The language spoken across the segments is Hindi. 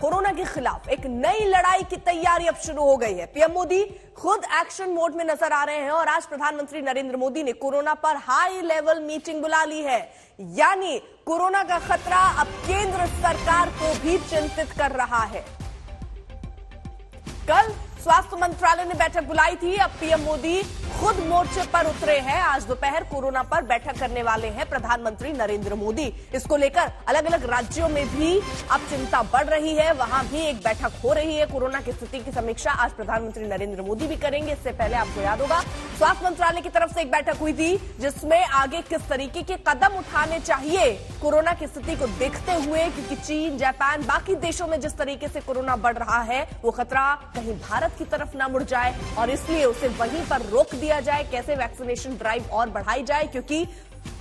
कोरोना के खिलाफ एक नई लड़ाई की तैयारी अब शुरू हो गई है। पीएम मोदी खुद एक्शन मोड में नजर आ रहे हैं और आज प्रधानमंत्री नरेंद्र मोदी ने कोरोना पर हाई लेवल मीटिंग बुला ली है। यानी कोरोना का खतरा अब केंद्र सरकार को भी चिंतित कर रहा है। कल स्वास्थ्य मंत्रालय ने बैठक बुलाई थी, अब पीएम मोदी खुद मोर्चे पर उतरे हैं। आज दोपहर कोरोना पर बैठक करने वाले हैं प्रधानमंत्री नरेंद्र मोदी। इसको लेकर अलग अलग राज्यों में भी अब चिंता बढ़ रही है, वहां भी एक बैठक हो रही है। कोरोना की स्थिति की समीक्षा आज प्रधानमंत्री नरेंद्र मोदी भी करेंगे। इससे पहले आपको याद होगा स्वास्थ्य मंत्रालय की तरफ से एक बैठक हुई थी, जिसमें आगे किस तरीके के कदम उठाने चाहिए कोरोना की स्थिति को देखते हुए, क्योंकि चीन, जापान, बाकी देशों में जिस तरीके से कोरोना बढ़ रहा है वो खतरा कहीं भारत की तरफ ना मुड़ जाए और इसलिए उसे वहीं पर रोक दिया जाए। कैसे वैक्सीनेशन ड्राइव और बढ़ाई जाए, क्योंकि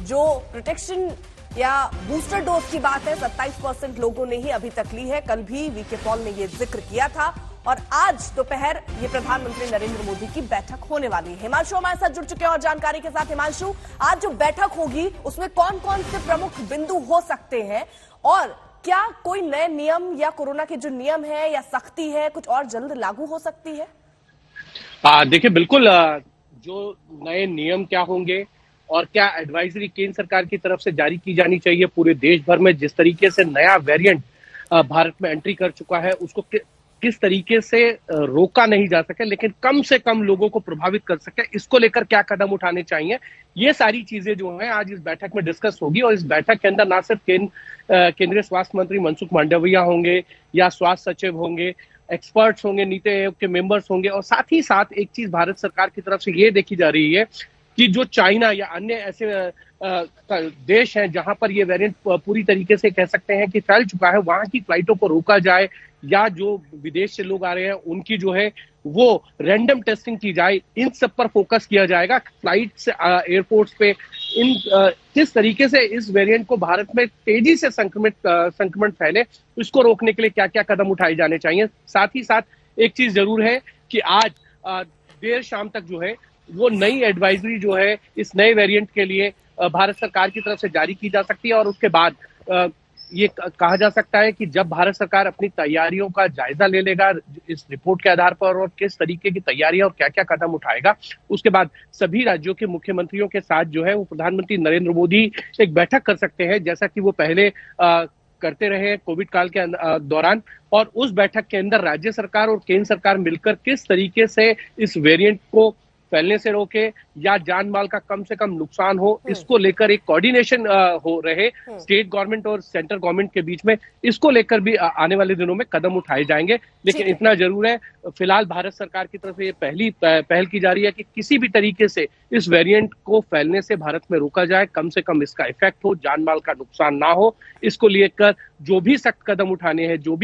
जो प्रोटेक्शन या बूस्टर डोज की बात है 27% लोगों ने ही अभी तक ली है। कल भी वीके पॉल ने यह जिक्र किया था और आज दोपहर ये प्रधानमंत्री नरेंद्र मोदी की बैठक होने वाली है। हिमांशु हमारे साथ जुड़ चुके हैं और जानकारी के साथ। हिमांशु, आज जो बैठक होगी उसमें कौन कौन से प्रमुख बिंदु हो सकते हैं और क्या कोई नए नियम या कोरोना के जो नियम है या सख्ती है कुछ और जल्द लागू हो सकती है? देखिए, बिल्कुल जो नए नियम क्या होंगे और क्या एडवाइजरी केंद्र सरकार की तरफ से जारी की जानी चाहिए पूरे देश भर में, जिस तरीके से नया वेरिएंट भारत में एंट्री कर चुका है उसको किस तरीके से रोका नहीं जा सके लेकिन कम से कम लोगों को प्रभावित कर सके, इसको लेकर क्या कदम उठाने चाहिए, ये सारी चीजें जो हैं आज इस बैठक में डिस्कस होगी। और इस बैठक के अंदर ना सिर्फ केंद्रीय स्वास्थ्य मंत्री मनसुख मांडविया होंगे या स्वास्थ्य सचिव होंगे, एक्सपर्ट्स होंगे, नीति आयोग के मेंबर्स होंगे और साथ ही साथ एक चीज भारत सरकार की तरफ से ये देखी जा रही है कि जो चाइना या अन्य ऐसे देश हैं जहां पर ये वेरिएंट पूरी तरीके से कह सकते हैं कि फैल चुका है, वहां की फ्लाइटों को रोका जाए या जो विदेश से लोग आ रहे हैं उनकी जो है वो रैंडम टेस्टिंग की जाए। इन सब पर फोकस किया जाएगा। फ्लाइट से एयरपोर्ट्स पे किस तरीके से इस वेरिएंट को भारत में तेजी से संक्रमण फैले, इसको रोकने के लिए क्या क्या कदम उठाए जाने चाहिए। साथ ही साथ एक चीज जरूर है कि आज देर शाम तक जो है वो नई एडवाइजरी जो है इस नए वेरिएंट के लिए भारत सरकार की तरफ से जारी की जा सकती है और उसके बाद ये कहा जा सकता है कि जब भारत सरकार अपनी तैयारियों का जायजा ले लेगा इस रिपोर्ट के आधार पर और किस तरीके की तैयारियां और क्या क्या कदम उठाएगा, उसके बाद सभी राज्यों के मुख्यमंत्रियों के साथ जो है वो प्रधानमंत्री नरेंद्र मोदी एक बैठक कर सकते हैं, जैसा कि वो पहले करते रहे कोविड काल के दौरान। और उस बैठक के अंदर राज्य सरकार और केंद्र सरकार मिलकर किस तरीके से इस वेरिएंट को फैलने से रोके या जान माल का कम से कम नुकसान हो, इसको लेकर एक कोऑर्डिनेशन हो रहे स्टेट गवर्नमेंट और सेंट्रल गवर्नमेंट के बीच में, इसको लेकर भी आने वाले दिनों में कदम उठाए जाएंगे। लेकिन इतना जरूर है, फिलहाल भारत सरकार की तरफ से ये पहल की जा रही है कि किसी भी तरीके से इस वेरिएंट को फैलने से भारत में रोका जाए, कम से कम इसका इफेक्ट हो, जान माल का नुकसान ना हो। इसको लेकर जो भी सख्त कदम उठाने हैं, जो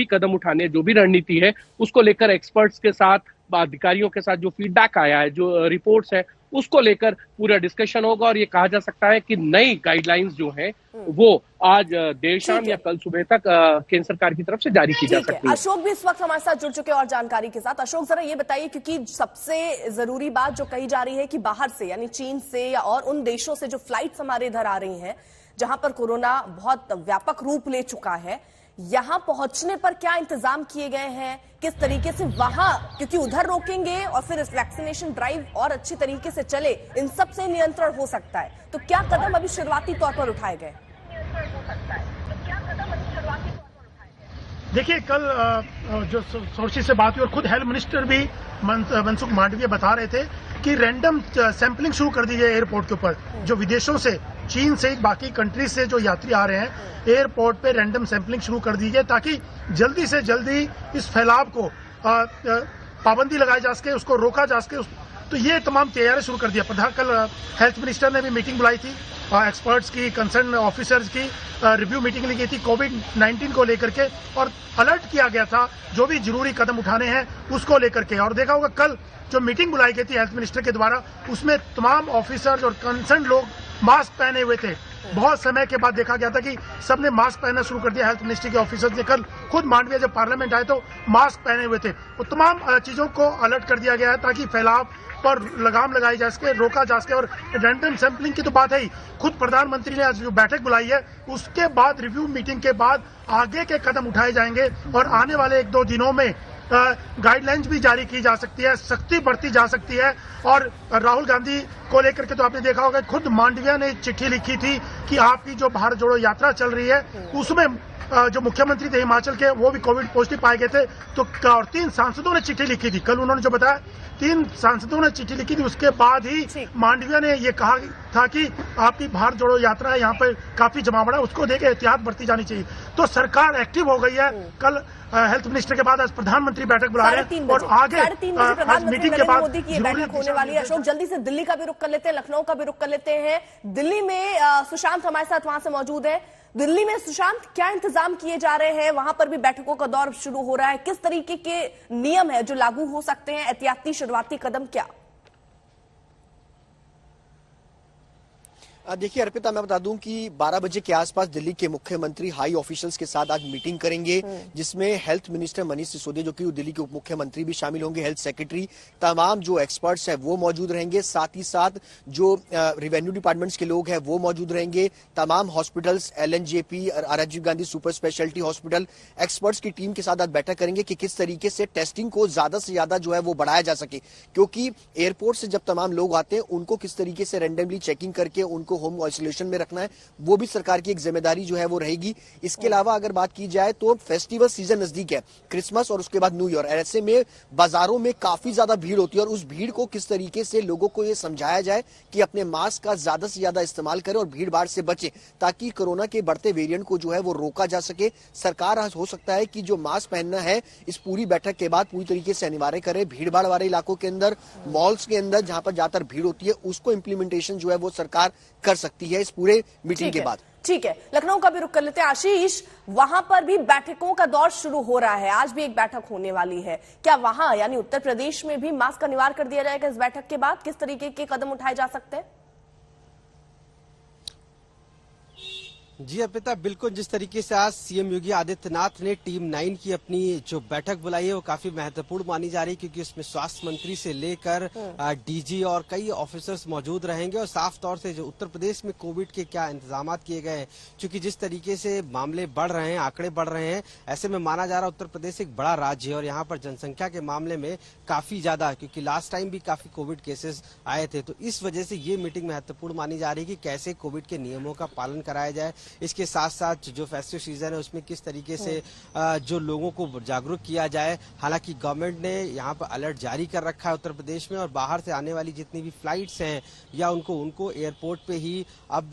भी रणनीति है, उसको लेकर एक्सपर्ट्स के साथ, अधिकारियों के साथ जो फीडबैक आया है, जो रिपोर्ट्स है, उसको लेकर पूरा डिस्कशन होगा और ये कहा जा सकता है कि नई गाइडलाइंस जो है वो आज देर शाम या कल सुबह तक केंद्र सरकार की तरफ से जारी की जा सकती है। अशोक भी इस वक्त हमारे साथ जुड़ चुके हैं और जानकारी के साथ। अशोक, जरा ये बताइए, क्योंकि सबसे जरूरी बात जो कही जा रही है कि बाहर से यानी चीन से या और उन देशों से जो फ्लाइट्स हमारे इधर आ रही हैं जहां पर कोरोना बहुत व्यापक रूप ले चुका है, यहां पहुंचने पर क्या इंतजाम किए गए हैं, किस तरीके से वहां, क्योंकि उधर रोकेंगे और फिर इस वैक्सीनेशन ड्राइव और अच्छी तरीके से चले, इन सब से नियंत्रण हो सकता है, तो क्या कदम अभी शुरुआती तौर पर उठाए गए? देखिए, कल जो सोर्सेज से बात हुई और खुद हेल्थ मिनिस्टर भी मनसुख मांडविया बता रहे थे कि रैंडम सैंपलिंग शुरू कर दी जाए एयरपोर्ट के ऊपर। जो विदेशों से, चीन से, बाकी कंट्रीज से जो यात्री आ रहे हैं, एयरपोर्ट पे रैंडम सैंपलिंग शुरू कर दी जाए ताकि जल्दी से जल्दी इस फैलाव को पाबंदी लगाई जा सके, उसको रोका जा सके। तो ये तमाम तैयारी शुरू कर दिया। कल हेल्थ मिनिस्टर ने भी मीटिंग बुलाई थी, एक्सपर्ट्स की, कंसर्न ऑफिसर्स की रिव्यू मीटिंग ली गई थी कोविड-19 को लेकर के और अलर्ट किया गया था जो भी जरूरी कदम उठाने हैं उसको लेकर के। और देखा होगा कल जो मीटिंग बुलाई गई थी हेल्थ मिनिस्टर के द्वारा, उसमें तमाम ऑफिसर्स और कंसर्न लोग मास्क पहने हुए थे बहुत समय के बाद देखा गया था कि सबने मास्क पहनना शुरू कर दिया। हेल्थ मिनिस्ट्री के ऑफिसर्स ने कल खुद मांडविया जब पार्लियामेंट आए तो मास्क पहने हुए थे। वो तमाम चीजों को अलर्ट कर दिया गया है ताकि फैलाव पर लगाम लगाई जा सके, रोका जा सके। और रैंडम सैंपलिंग की तो बात है ही, खुद प्रधानमंत्री ने आज जो बैठक बुलाई है उसके बाद रिव्यू मीटिंग के बाद आगे के कदम उठाए जाएंगे और आने वाले 1-2 दिनों में गाइडलाइंस भी जारी की जा सकती है, सख्ती बरती जा सकती है। और राहुल गांधी को लेकर के तो आपने देखा होगा, खुद मांडविया ने चिट्ठी लिखी थी कि आपकी जो भारत जोड़ो यात्रा चल रही है उसमें जो मुख्यमंत्री थे हिमाचल के वो भी कोविड पॉजिटिव पाए गए थे। तो और 3 सांसदों ने चिट्ठी लिखी थी। कल उन्होंने जो बताया 3 सांसदों ने चिट्ठी लिखी थी, उसके बाद ही मांडविया ने ये कहा था कि आपकी भारत जोड़ो यात्रा है, यहाँ पर काफी जमावड़ा, उसको देकर एहतियात बरती जानी चाहिए। तो सरकार एक्टिव हो गई है। कल हेल्थ मिनिस्टर के बाद आज प्रधानमंत्री बैठक बुला रहे हैं और आगे 3:30 प्रधानमंत्री मीटिंग के बाद मोदी की बैठक होने वाली है। अशोक, जल्दी से दिल्ली का भी रुख कर लेते हैं, लखनऊ का भी रुख कर लेते हैं। दिल्ली में सुशांत हमारे साथ वहां से मौजूद है। दिल्ली में सुशांत, क्या इंतजाम किए जा रहे हैं? वहां पर भी बैठकों का दौर शुरू हो रहा है। किस तरीके के नियम है जो लागू हो सकते हैं? एहतियाती शुरुआती कदम क्या? देखिए अर्पिता, मैं बता दूं कि 12 बजे के आसपास दिल्ली के मुख्यमंत्री हाई ऑफिशियल्स के साथ आज मीटिंग करेंगे, जिसमें हेल्थ मिनिस्टर मनीष सिसोदिया जो कि दिल्ली के उप मुख्यमंत्री भी शामिल होंगे, हेल्थ सेक्रेटरी, तमाम जो एक्सपर्ट्स हैं वो मौजूद रहेंगे। साथ ही साथ जो रेवेन्यू डिपार्टमेंट्स के लोग हैं वो मौजूद रहेंगे। तमाम hospitals, LNJP, Rajiv Gandhi super speciality hospital, experts की टीम के साथ आज बैठक करेंगे कि किस तरीके से टेस्टिंग को ज्यादा से ज्यादा जो है वो बढ़ाया जा सके, क्योंकि एयरपोर्ट से जब तमाम लोग आते हैं उनको किस तरीके से रैंडमली चेकिंग करके उनको होम आइसोलेशन में रखना है, वो भी सरकार की एक जिम्मेदारी जो है वो रहेगी। इसके अलावा अगर बात की जाए तो फेस्टिवल सीजन नजदीक है, क्रिसमस और उसके बाद न्यू ईयर, ऐसे में बाजारों में काफी ज्यादा भीड़ होती है और उस भीड़ को किस तरीके से लोगों को ये समझाया जाए कि अपने मास्क का ज्यादा से ज्यादा इस्तेमाल करें और भीड़ भाड़ से बचे, ताकि कोरोना के बढ़ते वेरिएंट को जो है वो रोका जा सके। सरकार आज हो सकता है कि जो मास्क पहनना है इस पूरी बैठक के बाद पूरी तरीके से अनिवार्य करे। भीड़ भाड़ वाले इलाकों के अंदर, मॉल्स के अंदर जहां पर ज्यादातर भीड़ होती है, उसको इम्प्लीमेंटेशन जो है वो सरकार कर सकती है इस पूरे मीटिंग के बाद। ठीक है, लखनऊ का भी रुख कर लेते हैं। आशीष, वहां पर भी बैठकों का दौर शुरू हो रहा है, आज भी एक बैठक होने वाली है। क्या वहां यानी उत्तर प्रदेश में भी मास्क अनिवार्य कर दिया जाएगा इस बैठक के बाद? किस तरीके के कदम उठाए जा सकते हैं? जी अर्पिता, बिल्कुल जिस तरीके से आज सीएम योगी आदित्यनाथ ने टीम 9 की अपनी जो बैठक बुलाई है वो काफी महत्वपूर्ण मानी जा रही है, क्योंकि उसमें स्वास्थ्य मंत्री से लेकर डीजी और कई ऑफिसर्स मौजूद रहेंगे और साफ तौर से जो उत्तर प्रदेश में कोविड के क्या इंतजाम किए गए हैं, क्योंकि जिस तरीके से मामले बढ़ रहे हैं, आंकड़े बढ़ रहे हैं, ऐसे में माना जा रहा है उत्तर प्रदेश एक बड़ा राज्य है और यहाँ पर जनसंख्या के मामले में काफी ज्यादा, क्योंकि लास्ट टाइम भी काफी कोविड केसेस आए थे, तो इस वजह से ये मीटिंग महत्वपूर्ण मानी जा रही है कि कैसे कोविड के नियमों का पालन कराया जाए। इसके साथ साथ जो फेस्टिव सीजन है उसमें किस तरीके से जो लोगों को जागरूक किया जाए। हालांकि गवर्नमेंट ने यहाँ पर अलर्ट जारी कर रखा है उत्तर प्रदेश में और बाहर से आने वाली जितनी भी फ्लाइट्स हैं या उनको एयरपोर्ट पे ही अब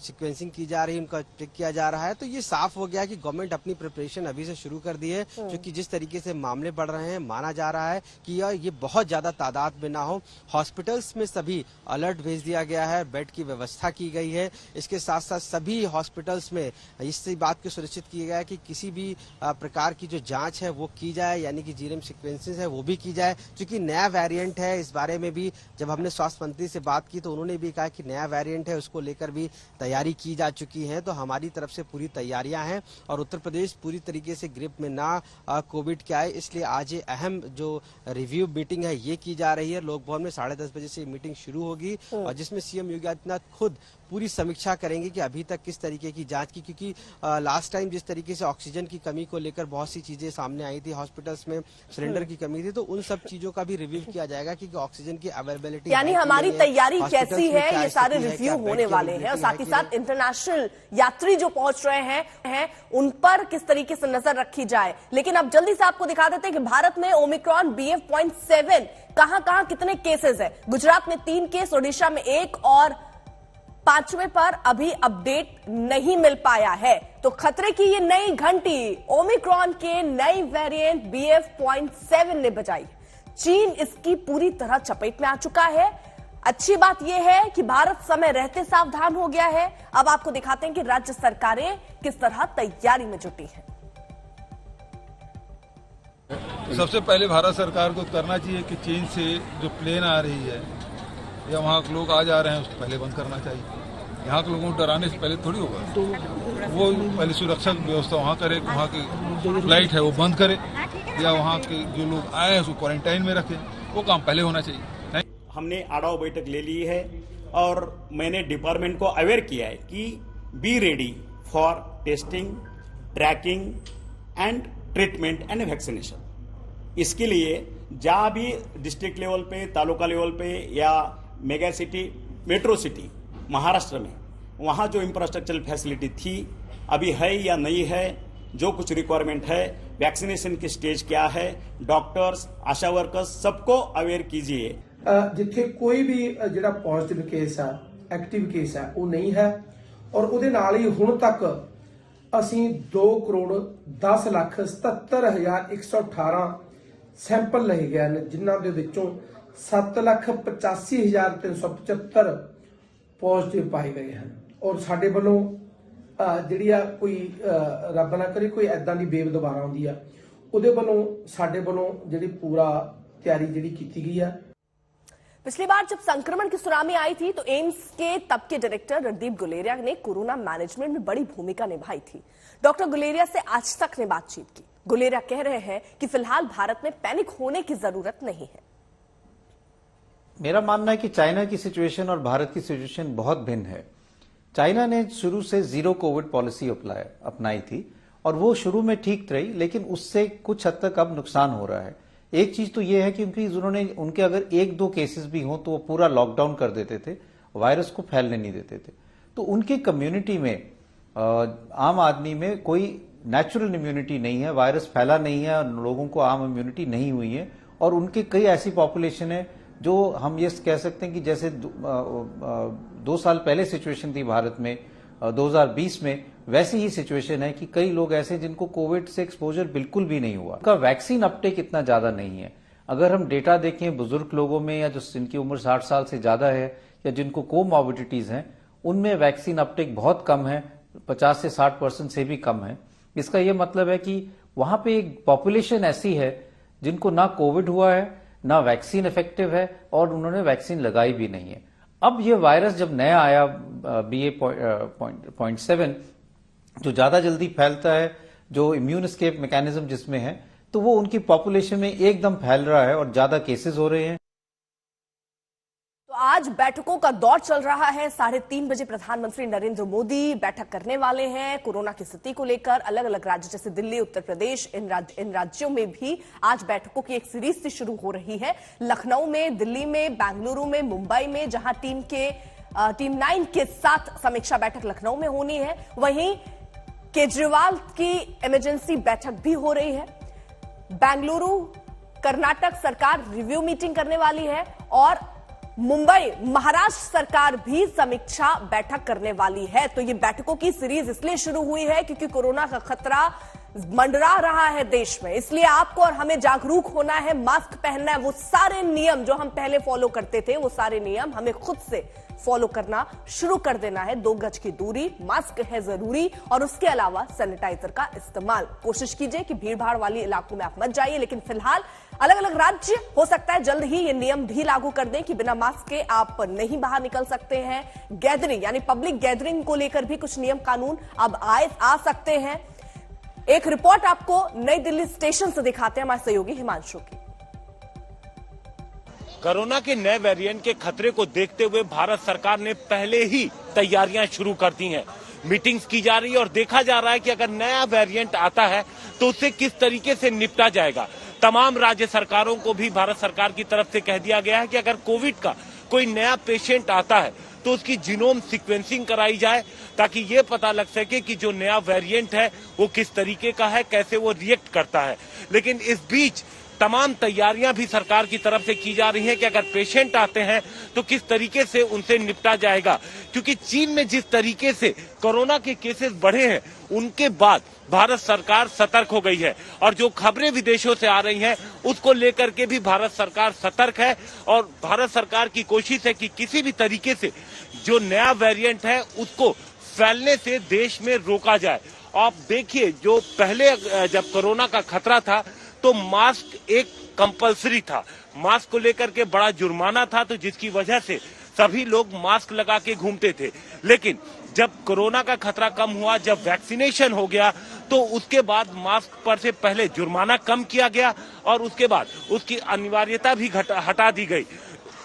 सीक्वेंसिंग की जा रही है, उनका चेक किया जा रहा है। तो ये साफ हो गया कि गवर्नमेंट अपनी प्रिपरेशन अभी से शुरू कर दी है, क्योंकि जिस तरीके से मामले बढ़ रहे हैं माना जा रहा है कि ये बहुत ज्यादा तादाद में ना हो। हॉस्पिटल्स में सभी अलर्ट भेज दिया गया है, बेड की व्यवस्था की गई है। इसके साथ साथ सभी हॉस्पिटल्स में इससे बात को सुनिश्चित किया गया है कि किसी भी प्रकार की जो जांच है वो की जाए, यानी कि जीनोम सीक्वेंसेस है वो भी की जाए, क्योंकि नया वेरिएंट है। इस बारे में भी जब हमने स्वास्थ्य मंत्री से बात की तो उन्होंने भी कहा कि नया वेरिएंट है, उसको लेकर भी तैयारी की जा चुकी है। तो हमारी तरफ से पूरी तैयारियां हैं और उत्तर प्रदेश पूरी तरीके से ग्रिप में ना कोविड के आए, इसलिए आज ये अहम जो रिव्यू मीटिंग है ये की जा रही है। लोक भवन में 10:30 बजे से मीटिंग शुरू होगी और जिसमें सीएम योगी आदित्यनाथ खुद पूरी समीक्षा करेंगे कि अभी तक किस तरीके की जांच की, क्योंकि लास्ट टाइम जिस तरीके से ऑक्सीजन की कमी को लेकर बहुत सी चीजें सामने आई थी, हॉस्पिटल्स में सिलेंडर की कमी थी, तो उन सब चीजों का भी रिव्यू किया जाएगा कि ऑक्सीजन की अवेलेबिलिटी, यानी हमारी तैयारी कैसी है, ये सारे रिव्यू होने वाले हैं और साथ ही साथ इंटरनेशनल यात्री जो पहुंच रहे हैं उन पर किस तरीके से नजर रखी जाए। लेकिन अब जल्दी से आपको दिखा देते हैं कि भारत में ओमिक्रॉन BF.7 कहां कितने केसेस है। गुजरात में 3 केस, ओडिशा में 1 और 5वें पर अभी अपडेट नहीं मिल पाया है। तो खतरे की ये नई घंटी ओमिक्रॉन के नई वेरिएंट BF.7 ने बजाई। चीन इसकी पूरी तरह चपेट में आ चुका है। अच्छी बात यह है कि भारत समय रहते सावधान हो गया है। अब आपको दिखाते हैं कि राज्य सरकारें किस तरह तैयारी में जुटी हैं। सबसे पहले भारत सरकार को करना चाहिए कि चीन से जो प्लेन आ रही है या वहाँ लोग आ जा रहे हैं उसको पहले बंद करना चाहिए। यहाँ के लोगों को डराने से पहले थोड़ी होगा। वो पहले सुरक्षा व्यवस्था वहाँ करे, वहाँ की फ्लाइट है वो बंद करे, या वहाँ के जो लोग आए हैं उसको क्वारंटाइन में रखें, वो काम पहले होना चाहिए। हमने आड़ाव बैठक ले ली है और मैंने डिपार्टमेंट को अवेयर किया है कि be ready for testing, tracking and treatment and vaccination. इसके लिए जहाँ भी डिस्ट्रिक्ट लेवल पे, तालुका लेवल पे या mega city, metro city Maharashtra में, वहाँ जो इंफ्रास्ट्रक्चरल फैसिलिटी थी अभी है या नहीं है, जो कुछ रिक्वायरमेंट है, वैक्सीनेशन की स्टेज क्या है, डॉक्टर्स, आशा वर्कर्स सबको अवेयर कीजिए। जिथे कोई भी जिहड़ा पॉजिटिव केस है, एक्टिव केस है, वो नहीं है और उहदे नाल ही हुण तक ਅਸੀਂ 2,10,77,118 सैंपल लए गए हैं, जिन्हां दे विचों 7,85,375 पॉजिटिव पाए गए हैं। और साडे वल्लों जिहड़ी आ कोई रब ना करे कोई ऐदां दी वेव दोबारा आउंदी आ, उहदे वल्लों साडे वल्लों जिहड़ी पूरा तैयारी जिहड़ी कीती गई है। पिछली बार जब संक्रमण की सुनामी आई थी तो एम्स के तब के डायरेक्टर रणदीप गुलेरिया ने कोरोना मैनेजमेंट में बड़ी भूमिका निभाई थी। डॉक्टर गुलेरिया से आज तक ने बातचीत की। गुलेरिया कह रहे हैं कि फिलहाल भारत में पैनिक होने की जरूरत नहीं है। मेरा मानना है कि चाइना की सिचुएशन और भारत की सिचुएशन बहुत भिन्न है। चाइना ने शुरू से जीरो कोविड पॉलिसी अपनाई थी और वो शुरू में ठीक रही, लेकिन उससे कुछ हद तक अब नुकसान हो रहा है। एक चीज तो ये है कि उनके अगर 1-2 केसेस भी हों तो वो पूरा लॉकडाउन कर देते थे, वायरस को फैलने नहीं देते थे। तो उनकी कम्युनिटी में, आम आदमी में कोई नेचुरल इम्यूनिटी नहीं है, वायरस फैला नहीं है, लोगों को आम इम्यूनिटी नहीं हुई है। और उनके कई ऐसी पॉपुलेशन है जो हम ये कह सकते हैं कि जैसे 2 साल पहले सिचुएशन थी भारत में 2020 में, वैसी ही सिचुएशन है कि कई लोग ऐसे जिनको कोविड से एक्सपोजर बिल्कुल भी नहीं हुआ। उनका वैक्सीन अपटेक इतना ज्यादा नहीं है। अगर हम डेटा देखें बुजुर्ग लोगों में या जिनकी उम्र 60 साल से ज्यादा है या जिनको कोमॉर्बिडिटीज हैं, उनमें वैक्सीन अपटेक बहुत कम है, 50 से 60% से भी कम है। इसका यह मतलब है कि वहां पे एक पॉपुलेशन ऐसी है जिनको ना कोविड हुआ है, ना वैक्सीन इफेक्टिव है और उन्होंने वैक्सीन लगाई भी नहीं है। अब ये वायरस जब नया आया BA.7 जो ज्यादा जल्दी फैलता है, जो इम्यून एस्केप मैकेनिज्म जिसमें है, तो वो उनकी पॉपुलेशन में एकदम फैल रहा है और ज्यादा केसेस हो रहे हैं। तो आज बैठकों का दौर चल रहा है। 3:30 बजे प्रधानमंत्री नरेंद्र मोदी बैठक करने वाले हैं। कोरोना की स्थिति को लेकर अलग अलग राज्य जैसे दिल्ली, उत्तर प्रदेश, इन राज्यों में भी आज बैठकों की एक सीरीज से शुरू हो रही है। लखनऊ में, दिल्ली में, बेंगलुरु में, मुंबई में, जहां टीम 9 के साथ समीक्षा बैठक लखनऊ में होनी है, वहीं केजरीवाल की इमरजेंसी बैठक भी हो रही है। बेंगलुरु कर्नाटक सरकार रिव्यू मीटिंग करने वाली है और मुंबई महाराष्ट्र सरकार भी समीक्षा बैठक करने वाली है। तो ये बैठकों की सीरीज इसलिए शुरू हुई है क्योंकि कोरोना का खतरा मंडरा रहा है देश में, इसलिए आपको और हमें जागरूक होना है, मास्क पहनना है। वो सारे नियम जो हम पहले फॉलो करते थे, वो सारे नियम हमें खुद से फॉलो करना शुरू कर देना है। 2 गज की दूरी, मास्क है जरूरी और उसके अलावा सैनिटाइजर का इस्तेमाल। कोशिश कीजिए कि भीड़ भाड़ वाले इलाकों में आप मत जाइए, लेकिन फिलहाल अलग अलग राज्य हो सकता है जल्द ही ये नियम भी लागू कर दें कि बिना मास्क के आप नहीं बाहर निकल सकते हैं। गैदरिंग यानी पब्लिक गैदरिंग को लेकर भी कुछ नियम कानून अब आ सकते हैं। एक रिपोर्ट आपको नई दिल्ली स्टेशन से दिखाते हैं हमारे सहयोगी हिमांशु की। कोरोना के नए वेरिएंट के खतरे को देखते हुए भारत सरकार ने पहले ही तैयारियां शुरू कर दी हैं। मीटिंग्स की जा रही है और देखा जा रहा है कि अगर नया वेरिएंट आता है तो उससे किस तरीके से निपटा जाएगा। तमाम राज्य सरकारों को भी भारत सरकार की तरफ से कह दिया गया है कि अगर कोविड का कोई नया पेशेंट आता है तो उसकी जीनोम सीक्वेंसिंग कराई जाए ताकि ये पता लग सके कि जो नया वेरिएंट है वो किस तरीके का है, कैसे वो रिएक्ट करता है। लेकिन इस बीच तमाम तैयारियां भी सरकार की तरफ से की जा रही हैं कि अगर पेशेंट आते हैं तो किस तरीके से उनसे निपटा जाएगा, क्योंकि चीन में जिस तरीके से कोरोना के केसेस बढ़े हैं उनके बाद भारत सरकार सतर्क हो गई है और जो खबरें विदेशों से आ रही हैं उसको लेकर के भी भारत सरकार सतर्क है और भारत सरकार की कोशिश है कि किसी भी तरीके से जो नया वेरिएंट है उसको फैलने से देश में रोका जाए। आप देखिए, जो पहले जब कोरोना का खतरा था तो मास्क एक कंपलसरी था, मास्क को लेकर के बड़ा जुर्माना था, तो जिसकी वजह से सभी लोग मास्क लगा के घूमते थे, लेकिन जब कोरोना का खतरा कम हुआ, जब वैक्सीनेशन हो गया, तो उसके बाद मास्क पर से पहले जुर्माना कम किया गया और उसके बाद उसकी अनिवार्यता भी हटा दी गई।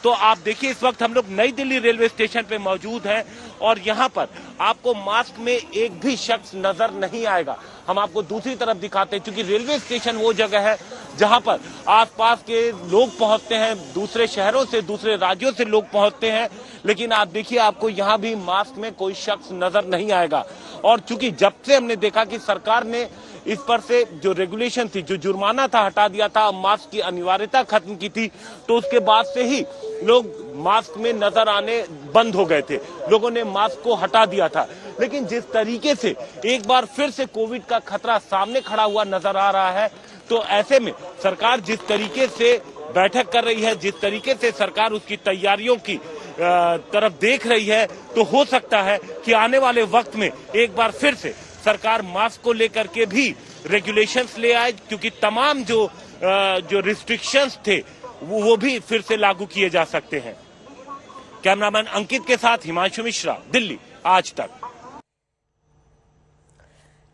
तो आप देखिए, इस वक्त हम लोग नई दिल्ली रेलवे स्टेशन पे मौजूद हैं और यहाँ पर आपको मास्क में एक भी शख्स नजर नहीं आएगा। हम आपको दूसरी तरफ दिखाते हैं, क्योंकि रेलवे स्टेशन वो जगह है जहां पर आसपास के लोग पहुंचते हैं, दूसरे शहरों से, दूसरे राज्यों से लोग पहुंचते हैं, लेकिन आप देखिए आपको यहां भी मास्क में कोई शख्स नजर नहीं आएगा। और चूंकि जब से हमने देखा कि सरकार ने इस पर से जो रेगुलेशन थी, जो जुर्माना था, हटा दिया था, मास्क की अनिवार्यता खत्म की थी, तो उसके बाद से ही लोग मास्क में नजर आने बंद हो गए थे, लोगों ने मास्क को हटा दिया था। लेकिन जिस तरीके से एक बार फिर से कोविड का खतरा सामने खड़ा हुआ नजर आ रहा है, तो ऐसे में सरकार जिस तरीके से बैठक कर रही है, जिस तरीके से सरकार उसकी तैयारियों की तरफ देख रही है, तो हो सकता है कि आने वाले वक्त में एक बार फिर से सरकार मास्क को लेकर के भी रेगुलेशंस ले आए, क्योंकि तमाम जो रिस्ट्रिक्शंस थे वो भी फिर से लागू किए जा सकते हैं। कैमरामैन अंकित के साथ हिमांशु मिश्रा, दिल्ली आज तक।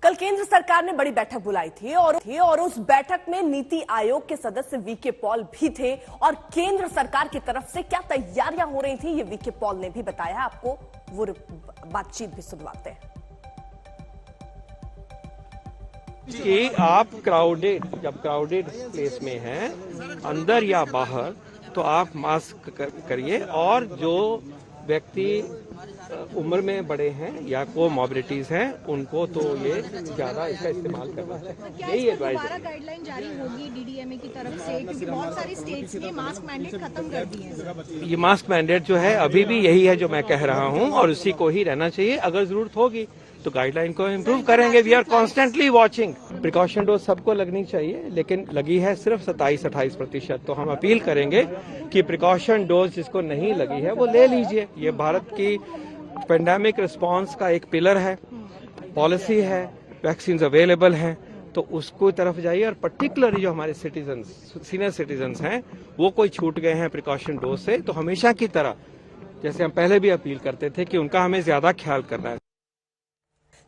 कल केंद्र सरकार ने बड़ी बैठक बुलाई थी और उस बैठक में नीति आयोग के सदस्य वीके पॉल भी थे और केंद्र सरकार की तरफ से क्या तैयारियां हो रही थी, ये वीके पॉल ने भी बताया। आपको वो बातचीत भी सुनवाते हैं। कि आप जब क्राउडेड प्लेस में हैं, अंदर या बाहर, तो आप मास्क करिए और जो व्यक्ति उम्र में बड़े हैं या कोमॉर्बिडिटीज हैं, उनको तो ये ज्यादा इसका इस्तेमाल करना है। यही एडवाइस है। गाइडलाइन जारी होगी डीडीएमए की तरफ से, क्योंकि बहुत सारी स्टेट्स ने मास्क मैंडेट खत्म कर दिए हैं। ये मास्क मैंडेट जो है अभी भी यही है जो मैं कह रहा हूँ और उसी को ही रहना चाहिए। अगर जरूरत होगी तो गाइडलाइन को इम्प्रूव करेंगे। We are constantly watching. Precaution dose सबको लगनी चाहिए, लेकिन लगी है सिर्फ 27-28%। तो हम अपील करेंगे कि प्रिकॉशन डोज जिसको नहीं लगी है वो ले लीजिए। ये भारत की पेंडेमिक रिस्पांस का एक पिलर है, पॉलिसी है, वैक्सीन अवेलेबल हैं, तो उसको तरफ जाइए। और पर्टिकुलरली जो हमारे सीनियर सिटीजन्स हैं, वो कोई छूट गए हैं प्रिकॉशन डोज से, तो हमेशा की तरह जैसे हम पहले भी अपील करते थे कि उनका हमें ज्यादा ख्याल करना है।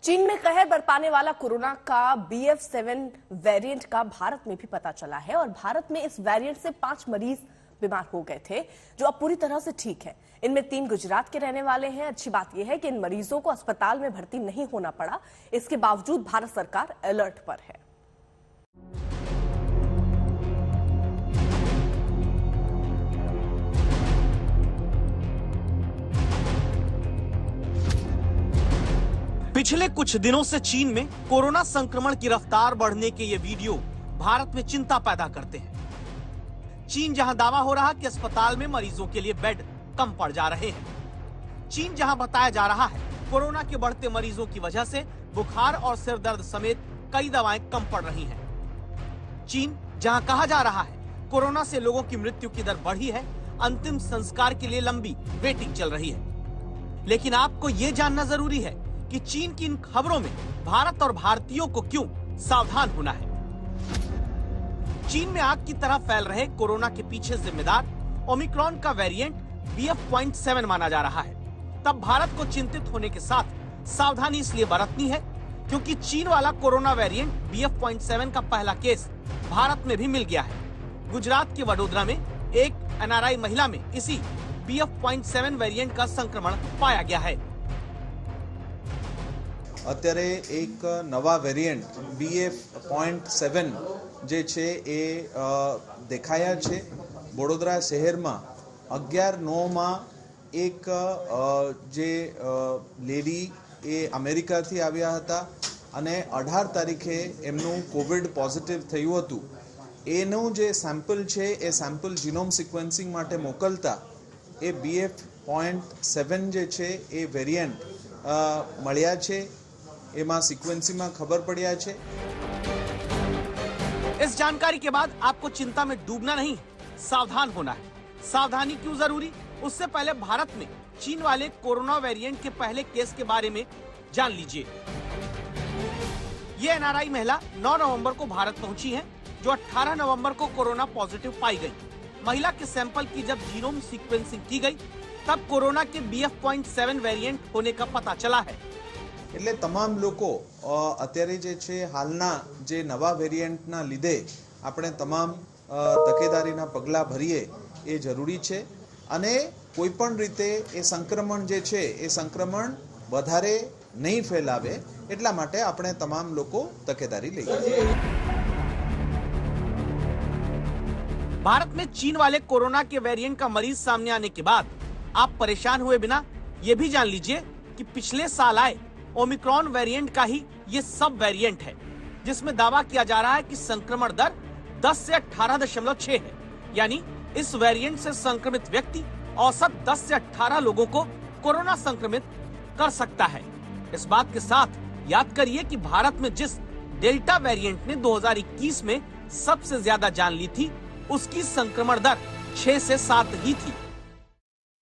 चीन में कहर बरपाने वाला कोरोना का BF7 वेरिएंट का भारत में भी पता चला है और भारत में इस वेरिएंट से 5 मरीज बीमार हो गए थे, जो अब पूरी तरह से ठीक है। इनमें 3 गुजरात के रहने वाले हैं। अच्छी बात यह है कि इन मरीजों को अस्पताल में भर्ती नहीं होना पड़ा। इसके बावजूद भारत सरकार अलर्ट पर है। पिछले कुछ दिनों से चीन में कोरोना संक्रमण की रफ्तार बढ़ने के ये वीडियो भारत में चिंता पैदा करते हैं। चीन जहां दावा हो रहा कि अस्पताल में मरीजों के लिए बेड कम पड़ जा रहे हैं, चीन जहां बताया जा रहा है कोरोना के बढ़ते मरीजों की वजह से बुखार और सिर दर्द समेत कई दवाएं कम पड़ रही हैं। चीन जहां कहा जा रहा है कोरोना से लोगों की मृत्यु की दर बढ़ी है, अंतिम संस्कार के लिए लंबी वेटिंग चल रही है। लेकिन आपको ये जानना जरूरी है कि चीन की इन खबरों में भारत और भारतीयों को क्यों सावधान होना है। चीन में आग की तरह फैल रहे कोरोना के पीछे जिम्मेदार ओमिक्रॉन का वेरिएंट BF.7 माना जा रहा है। तब भारत को चिंतित होने के साथ सावधानी इसलिए बरतनी है क्योंकि चीन वाला कोरोना वेरिएंट BF.7 का पहला केस भारत में भी मिल गया है। गुजरात के वडोदरा में एक NRI महिला में इसी BF.7 वेरिएंट का संक्रमण पाया गया है। અત્યારે એક નવા વેરિયન્ટ BF.7 જે છે એ દેખાયા છે વડોદરા શહેરમાં 11/9 એક જે લેડી એ અમેરિકાથી આવ્યા હતા અને 18 તારીખે એમનું કોવિડ પોઝિટિવ થયું હતું। એનું જે સેમ્પલ છે એ સેમ્પલ જીનોમ સિક્વન્સિંગ માટે મોકલતા એ BF.7 જે છે એ વેરિયન્ટ મળ્યા છે। एमा सीक्वेंसिंग में खबर पड़िया है। इस जानकारी के बाद आपको चिंता में डूबना नहीं, सावधान होना है। सावधानी क्यों जरूरी? उससे पहले भारत में चीन वाले कोरोना वेरिएंट के पहले केस के बारे में जान लीजिए। ये NRI महिला 9 नवंबर को भारत पहुंची है, जो 18 नवंबर को कोरोना पॉजिटिव पाई गई। महिला के सैंपल की जब जीनोम सीक्वेंसिंग की गई तब कोरोना के BF.7 वेरिएंट होने का पता चला है। એટલે તમામ લોકો અત્યારે જે છે હાલના જે નવા વેરિયન્ટના લીધે આપણે તમામ તકેદારીના પગલાં ભરીએ એ જરૂરી છે અને કોઈ પણ રીતે એ સંક્રમણ જે છે એ સંક્રમણ વધારે નહીં ફેલાવે એટલા માટે આપણે તમામ લોકો તકેદારી લઈએ। भारत में चीन वाले कोरोना के वेरिएंट का मरीज सामने आने के बाद आप परेशान हुए बिना ये भी जान लीजिए कि पिछले साल आए ओमिक्रॉन वेरिएंट का ही ये सब वेरिएंट है, जिसमें दावा किया जा रहा है कि संक्रमण दर 10 से 18.6 है। यानी इस वेरिएंट से संक्रमित व्यक्ति औसत 10 से 18 लोगों को कोरोना संक्रमित कर सकता है। इस बात के साथ याद करिए कि भारत में जिस डेल्टा वेरिएंट ने 2021 में सबसे ज्यादा जान ली थी, उसकी संक्रमण दर 6 से 7 ही थी।